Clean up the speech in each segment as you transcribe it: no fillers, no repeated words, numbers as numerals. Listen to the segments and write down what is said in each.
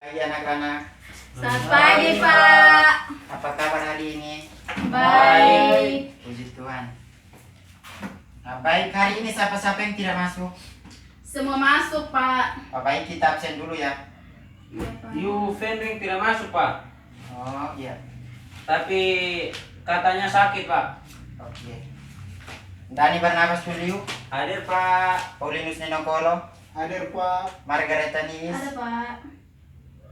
Pagi anak-anak. Selamat pagi, Pak. Apa kabar hari ini? Baik. Puji Tuhan. Nah, baik, hari ini siapa-siapa yang tidak masuk? Semua masuk, Pak. Oh, baik, kita absen dulu ya. Iya, Pak. Yu Fendring tidak masuk, Pak. Oh iya. Tapi katanya sakit, Pak. Oke. Dani Barnabas Tuliu, Hadir, Pak. Paulinus Ninokolo, Hadir Pak. Margareta Niis, Ada, Pak.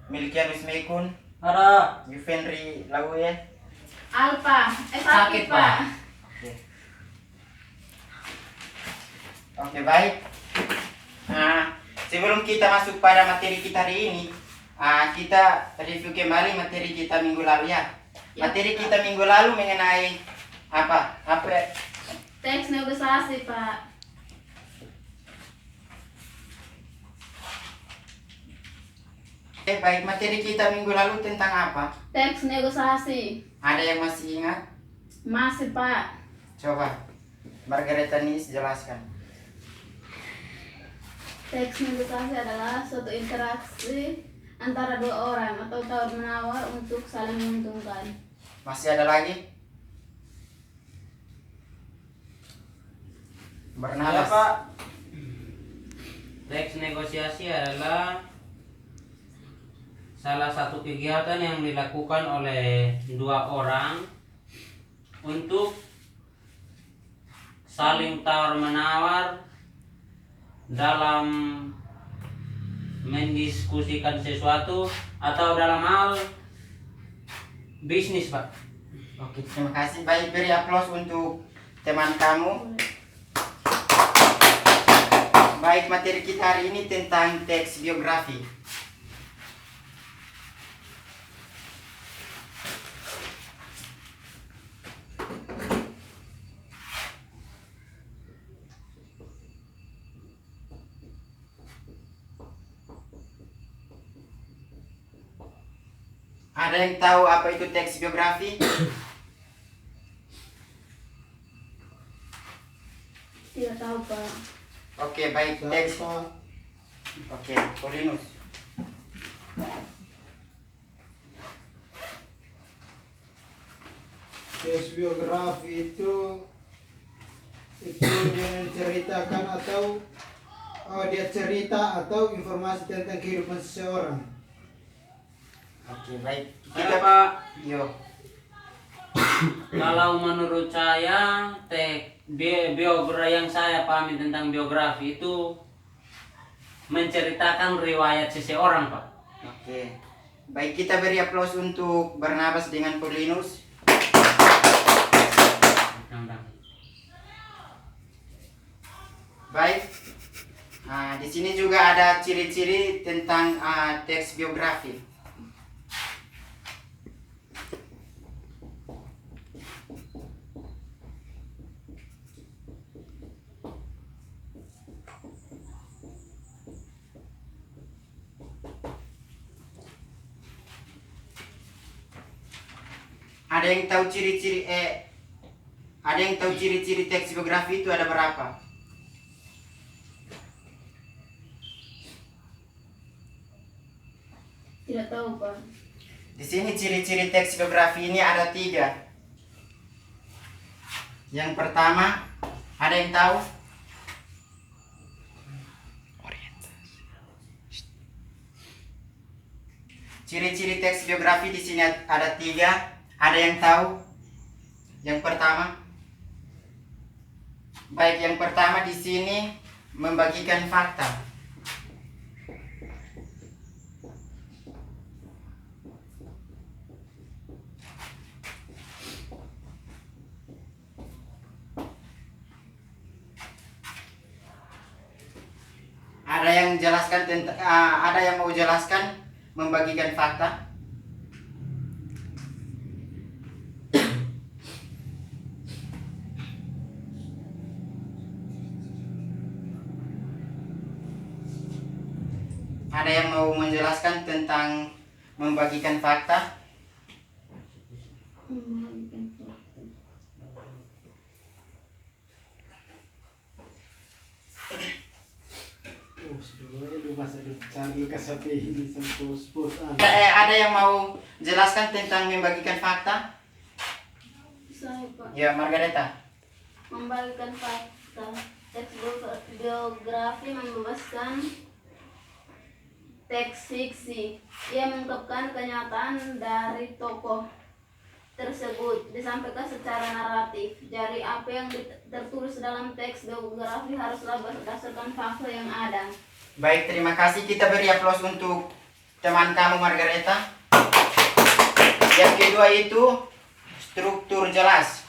Milkianus Mekun, Ada. Yufenri Laue. Alpa. Sakit, Sakit, Pak. Pak. Oke. Oke, baik. Nah, sebelum kita masuk pada materi kita hari ini, kita review kembali materi kita minggu lalu ya. Ya, Materi Pak. kita minggu lalu mengenai apa? Teks negosiasi, Pak. Baik, materi kita minggu lalu tentang apa? Teks negosiasi. Ada yang masih ingat? Masih, Pak. Coba, Margareta Niis jelaskan. Teks negosiasi adalah suatu interaksi antara dua orang atau tawar-menawar untuk saling menguntungkan. Masih ada lagi? Ya, Barnabas. Pak. Teks negosiasi adalah salah satu kegiatan yang dilakukan oleh dua orang untuk saling tawar-menawar dalam mendiskusikan sesuatu atau dalam hal bisnis, Pak. Oke, terima kasih. Baik, beri aplaus untuk teman kamu. Baik, materi kita hari ini tentang teks biografi. Ada yang tahu apa itu teks biografi? Tidak tahu, Pak. Oke, baik, teks. Pak. Oke, Paulinus. Teks biografi itu dia menceritakan atau dia cerita atau informasi tentang kehidupan seseorang. Oke, baik. Ya, Pak. Yo. Kalau menurut saya, biografi yang saya pahami tentang biografi itu menceritakan riwayat seseorang, Pak. Oke. Baik, kita beri aplaus untuk Barnabas dengan Paulinus. Baik. Di sini juga ada ciri-ciri tentang teks biografi. Ada yang tahu ciri-ciri teks biografi itu ada berapa? Tidak tahu, Pak. Di sini ciri-ciri teks biografi ini ada 3. Yang pertama, ada yang tahu? Ciri-ciri teks biografi di sini ada 3. Ada yang tahu? Yang pertama? Baik, yang pertama di sini membagikan fakta. Ada yang jelaskan tentang ada yang mau jelaskan membagikan fakta? Ada yang mau menjelaskan tentang membagikan fakta? Sudah Aduh, masa cari Lukas HP ini sama pos-pos. Ada yang mau jelaskan tentang membagikan fakta? Saya Pak. Ya, Margareta. Membagikan fakta. Teks biografi membebaskan teks fiksi. Ia mengungkapkan kenyataan dari tokoh tersebut disampaikan secara naratif. Jadi apa yang tertulis dalam teks biografi haruslah berdasarkan fakta yang ada. Baik, terima kasih. Kita beri aplaus untuk teman kamu Margareta. Yang kedua itu struktur jelas.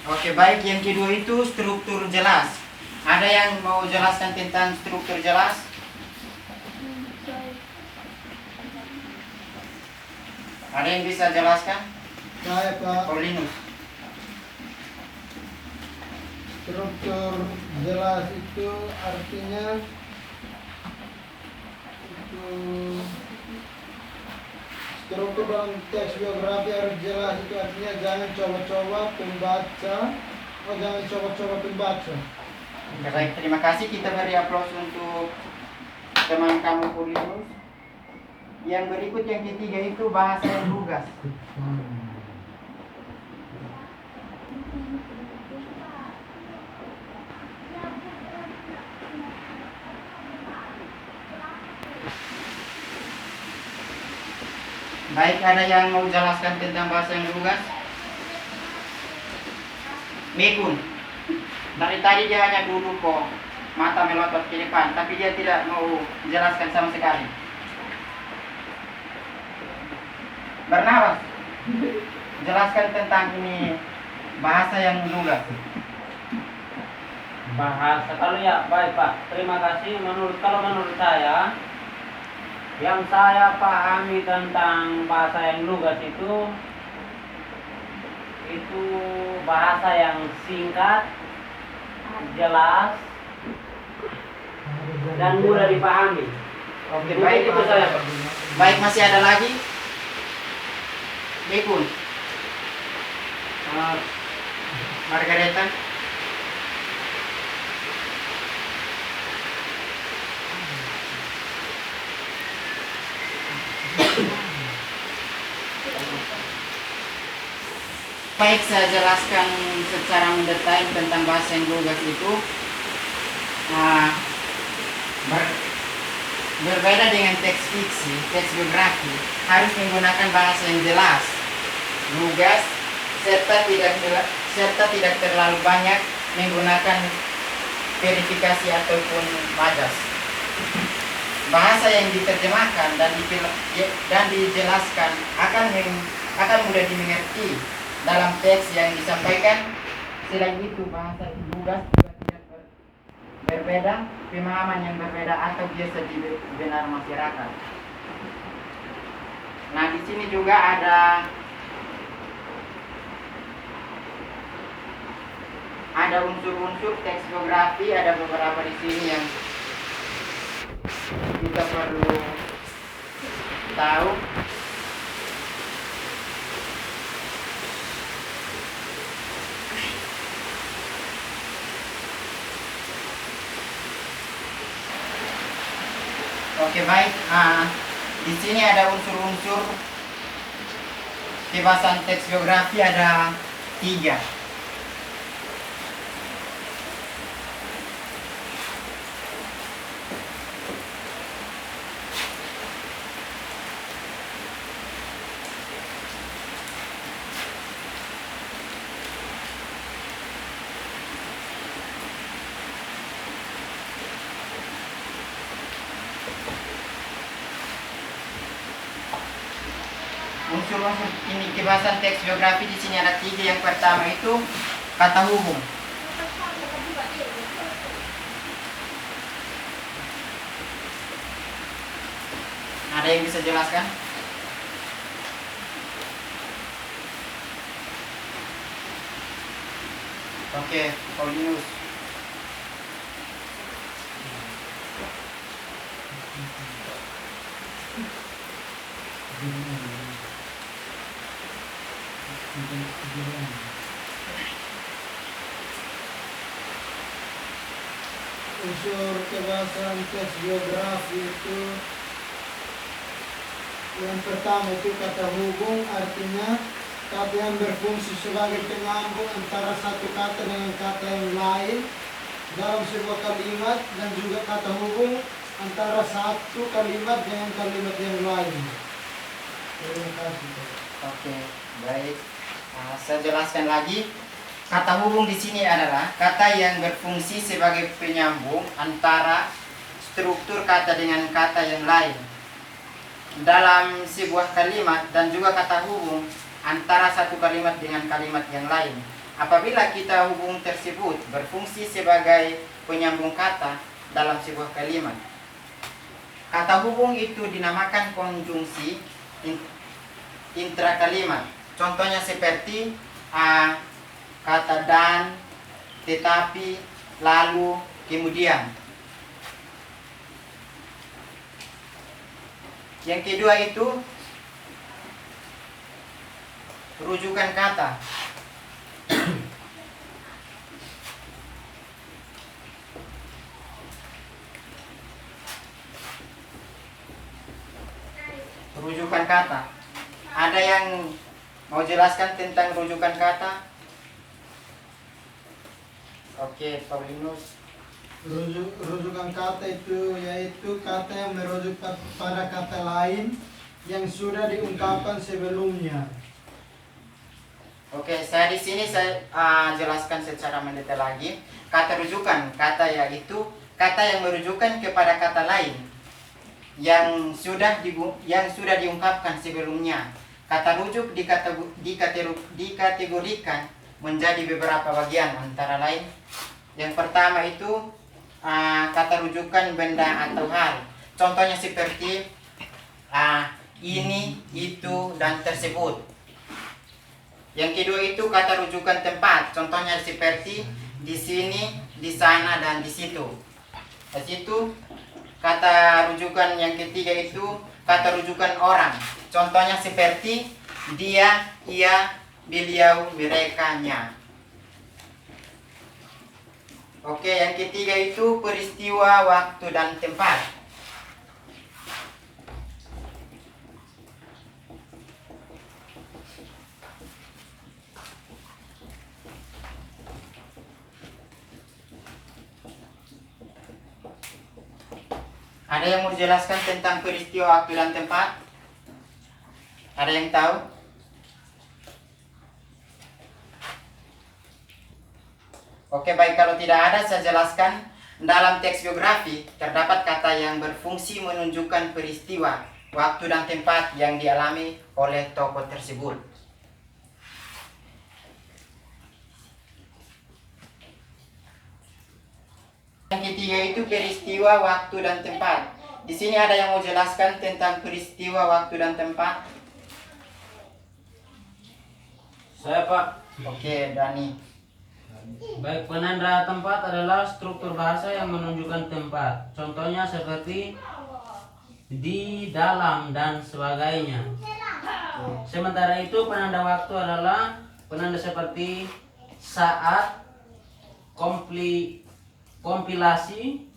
Oke, baik. Yang kedua itu struktur jelas. Ada yang mau jelaskan tentang struktur jelas? Ada yang bisa jelaskan? Saya Pak, Paulinus. struktur jelas itu artinya itu struktur dalam teks biografi harus jelas, itu artinya jangan coba-coba pembaca. Baik, terima kasih. Kita beri aplaus untuk teman kamu Paulinus. Yang berikut yang ketiga itu bahasa yang lugas. Baik, ada yang mau jelaskan tentang bahasa yang lugas? Mekun. Dari tadi dia hanya duduk kok, mata melotot ke depan, tapi dia tidak mau jelaskan sama sekali. Barnabas, jelaskan tentang ini bahasa yang lugas. Bahasa kalau ya baik Pak, terima kasih. Kalau menurut saya, yang saya pahami tentang bahasa yang lugas itu bahasa yang singkat, jelas, dan mudah dipahami. Oke, Mungkin baik. itu saya Pak. Baik, masih ada lagi? Mekun. Margareta. Baik, saya jelaskan secara mendetail tentang bahasa yang lugas itu. Nah, berbeda dengan teks fiksi, teks biografi harus menggunakan bahasa yang jelas, lugas, serta tidak terlalu banyak menggunakan verifikasi ataupun majas. Bahasa yang diterjemahkan dan dijelaskan akan mudah dimengerti dalam teks yang disampaikan. Selain itu, bahasa lugas juga tidak berbeda, pemahaman yang berbeda atau biasa didengar masyarakat. Nah, di sini juga ada unsur-unsur teks biografi, ada beberapa di sini yang kita perlu tahu. Oke, baik. Di sini ada unsur-unsur kebebasan teks biografi, ada 3. Unsur-unsur ini kebebasan teks biografi di sini ada 3. Yang pertama itu kata hubung. Ada yang bisa jelaskan? Oke, Paulinus. unsur kebahasan teks geografi itu yang pertama itu kata hubung, artinya kata yang berfungsi sebagai penyambung antara satu kata dengan kata yang lain dalam sebuah kalimat, dan juga kata hubung antara satu kalimat dengan kalimat yang lain. Terima kasih. Oke, baik. Saya jelaskan lagi. Kata hubung di sini adalah kata yang berfungsi sebagai penyambung antara struktur kata dengan kata yang lain dalam sebuah kalimat, dan juga kata hubung antara satu kalimat dengan kalimat yang lain. Apabila kita hubung tersebut berfungsi sebagai penyambung kata dalam sebuah kalimat, kata hubung itu dinamakan konjungsi intrakalimat. Contohnya seperti kata dan, tetapi, lalu, kemudian. Yang kedua itu rujukan kata. Rujukan kata. Ada yang mau jelaskan tentang rujukan kata? Oke, Paulinus. Rujukan kata itu yaitu kata yang merujuk pada kata lain yang sudah diungkapkan sebelumnya. Oke, saya di sini jelaskan secara mendetail lagi. Kata rujukan, kata yaitu kata yang merujukan kepada kata lain yang sudah diungkapkan sebelumnya. Kata rujuk dikategorikan menjadi beberapa bagian, antara lain yang pertama itu kata rujukan benda atau hal. Contohnya seperti ini, itu, dan tersebut. Yang kedua itu kata rujukan tempat. Contohnya seperti di sini, di sana, dan di situ. Di situ kata rujukan yang ketiga itu kata rujukan orang. Contohnya seperti dia, ia, beliau, mereka, nya. Oke, yang ketiga itu peristiwa, waktu, dan tempat. Ada yang mau jelaskan tentang peristiwa, waktu, dan tempat? Ada yang tahu? Oke, baik, kalau tidak ada saya jelaskan. Dalam teks geografi terdapat kata yang berfungsi menunjukkan peristiwa, waktu, dan tempat yang dialami oleh tokoh tersebut. Yang ketiga itu peristiwa, waktu, dan tempat. Di sini ada yang mau jelaskan tentang peristiwa, waktu, dan tempat? Saya, Pak. Oke, Dani. Baik, penanda tempat adalah struktur bahasa yang menunjukkan tempat. Contohnya seperti di, dalam, dan sebagainya. Sementara itu penanda waktu adalah penanda seperti saat, kompilasi,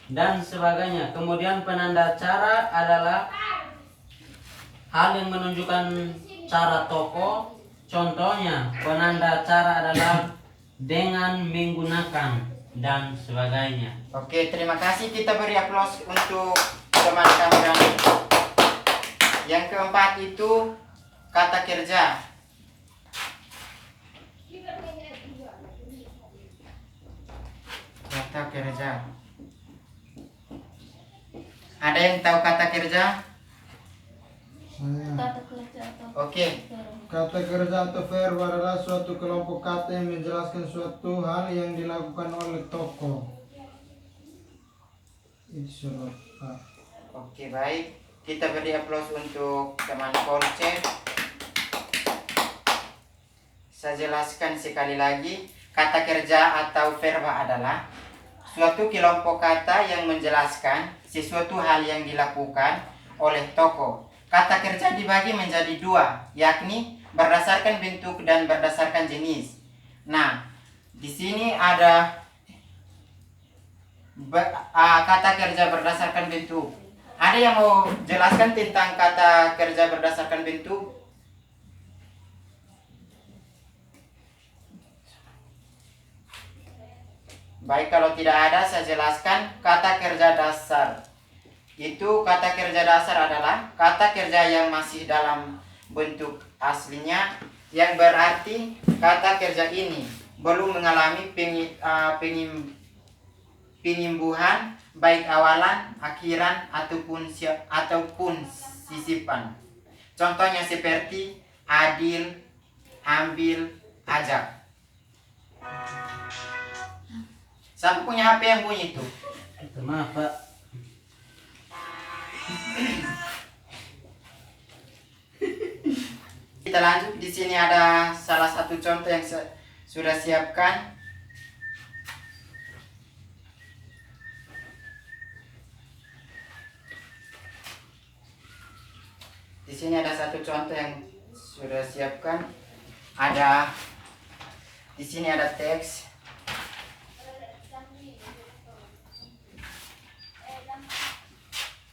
dan sebagainya. Kemudian penanda cara adalah hal yang menunjukkan cara tokoh. Contohnya penanda cara adalah dengan menggunakan, dan sebagainya. Oke, terima kasih. Kita beri aplaus untuk teman kami Dani. Yang keempat itu kata kerja. Kata kerja. Ada yang tahu kata kerja? Kata kerja atau Oke. Kata kerja atau verb adalah suatu kelompok kata yang menjelaskan suatu hal yang dilakukan oleh tokoh. Itu surat A. Oke, baik. Kita beri aplaus untuk teman Kolce. Saya jelaskan sekali lagi. Kata kerja atau verba adalah suatu kelompok kata yang menjelaskan sesuatu hal yang dilakukan oleh tokoh. Kata kerja dibagi menjadi dua, yakni berdasarkan bentuk dan berdasarkan jenis. Nah, di sini ada kata kerja berdasarkan bentuk. Ada yang mau jelaskan tentang kata kerja berdasarkan bentuk? Baik, kalau tidak ada, saya jelaskan kata kerja dasar. Itu kata kerja dasar adalah kata kerja yang masih dalam bentuk aslinya, yang berarti kata kerja ini belum mengalami penimbuhan baik awalan, akhiran ataupun sisipan. Contohnya seperti adil, ambil, ajak. Siapa punya HP yang bunyi itu? Maaf Pak. Kita lanjut. Di sini ada salah satu contoh yang sudah siapkan. Di sini ada satu contoh yang sudah siapkan. Di sini ada teks.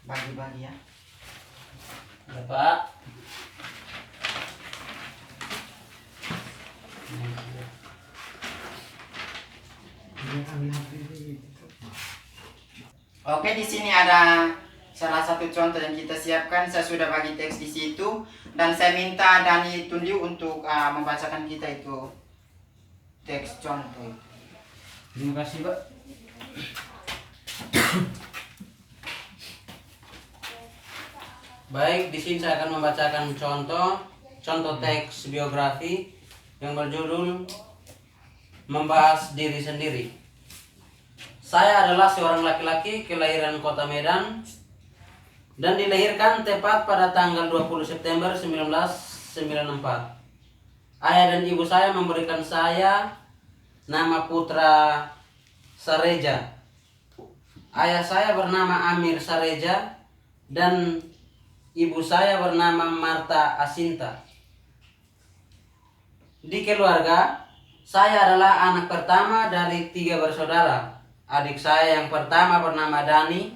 Bagi-bagi ya. Ya Pak. Oke, di sini ada salah satu contoh yang kita siapkan. Saya sudah bagi teks di situ dan saya minta Dani Tundiu untuk membacakan kita itu teks contoh. Terima kasih Pak. Baik, di sini saya akan membacakan contoh teks biografi yang berjudul Membahas Diri Sendiri. Saya adalah seorang laki-laki kelahiran Kota Medan dan dilahirkan tepat pada tanggal 20 September 1994. Ayah dan ibu saya memberikan saya nama Putra Sareja. Ayah saya bernama Amir Sareja dan ibu saya bernama Marta Asinta. Di keluarga, saya adalah anak pertama dari 3 bersaudara. Adik saya yang pertama bernama Dani,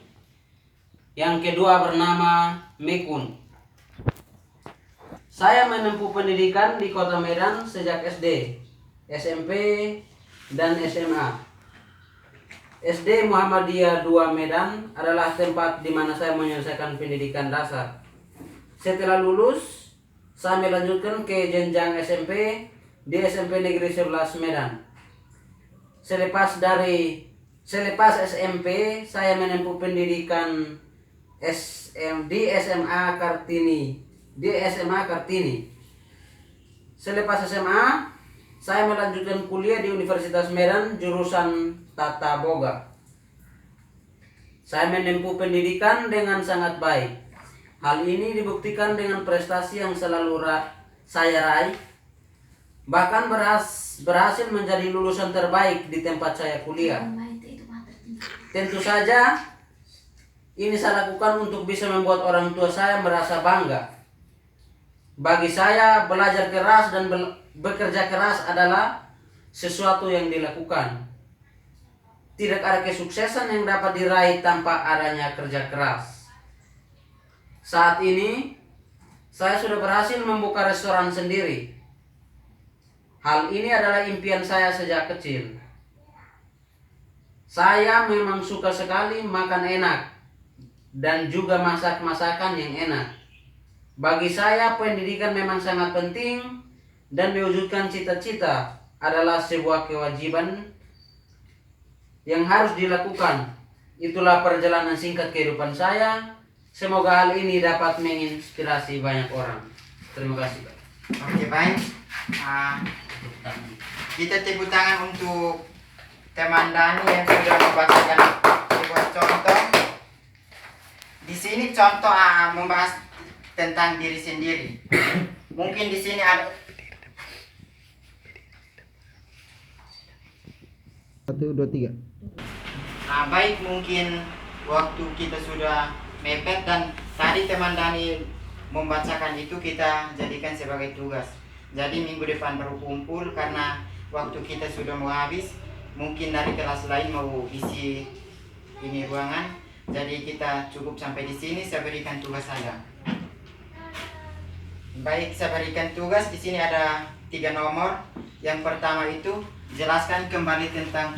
yang kedua bernama Mekun. Saya menempuh pendidikan di Kota Medan sejak SD, SMP, dan SMA. SD Muhammadiyah 2 Medan adalah tempat di mana saya menyelesaikan pendidikan dasar. Setelah lulus, saya melanjutkan ke jenjang SMP di SMP Negeri 11 Medan. Selepas SMP, saya menempuh pendidikan di SMA Kartini. Selepas SMA, saya melanjutkan kuliah di Universitas Medan jurusan Tata Boga. Saya menempuh pendidikan dengan sangat baik. Hal ini dibuktikan dengan prestasi yang selalu saya raih. Bahkan berhasil menjadi lulusan terbaik di tempat saya kuliah. Tentu saja, ini saya lakukan untuk bisa membuat orang tua saya merasa bangga. Bagi saya, belajar keras dan bekerja keras adalah sesuatu yang dilakukan. Tidak ada kesuksesan yang dapat diraih tanpa adanya kerja keras. Saat ini, saya sudah berhasil membuka restoran sendiri. Hal ini adalah impian saya sejak kecil. Saya memang suka sekali makan enak dan juga masak masakan yang enak. Bagi saya, pendidikan memang sangat penting dan mewujudkan cita-cita adalah sebuah kewajiban yang harus dilakukan. Itulah perjalanan singkat kehidupan saya. Semoga hal ini dapat menginspirasi banyak orang. Terima kasih Pak. Oke, baik. Kita tepuk tangan untuk teman Dani yang sudah membacakan sebuah contoh. Di sini contoh membahas tentang diri sendiri. Mungkin di sini ada 1, 2, 3. baik, mungkin waktu kita sudah mepet dan tadi teman Dani membacakan itu kita jadikan sebagai tugas. Jadi minggu depan baru kumpul karena waktu kita sudah mau habis. Mungkin dari kelas lain mau isi ini ruangan. Jadi kita cukup sampai di sini. Saya berikan tugas saja. Baik, saya berikan tugas. Di sini ada 3 nomor. Yang pertama itu jelaskan kembali tentang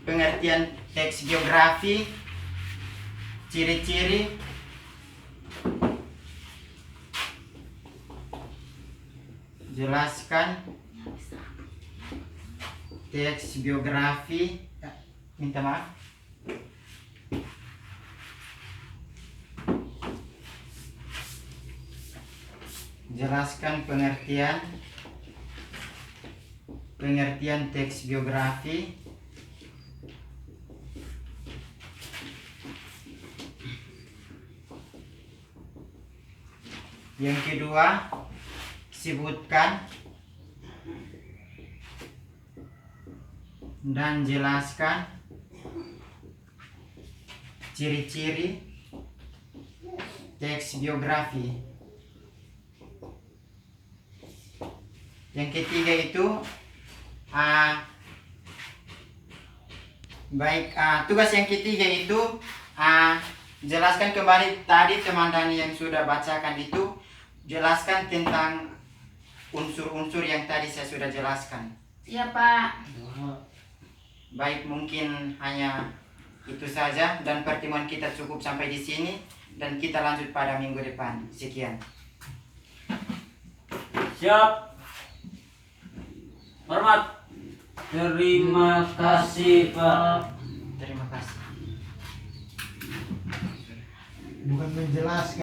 pengertian teks geografi, ciri-ciri, jelaskan teks biografi, minta maaf, jelaskan pengertian teks biografi, yang kedua sebutkan dan jelaskan ciri-ciri teks biografi. Yang ketiga itu tugas yang ketiga itu jelaskan kembali tadi teman Dani yang sudah bacakan itu, jelaskan tentang unsur-unsur yang tadi saya sudah jelaskan. Iya Pak. Baik, mungkin hanya itu saja dan pertemuan kita cukup sampai di sini dan kita lanjut pada minggu depan. Sekian. Siap. Hormat. Terima kasih Pak. Terima kasih. Bukan menjelaskan.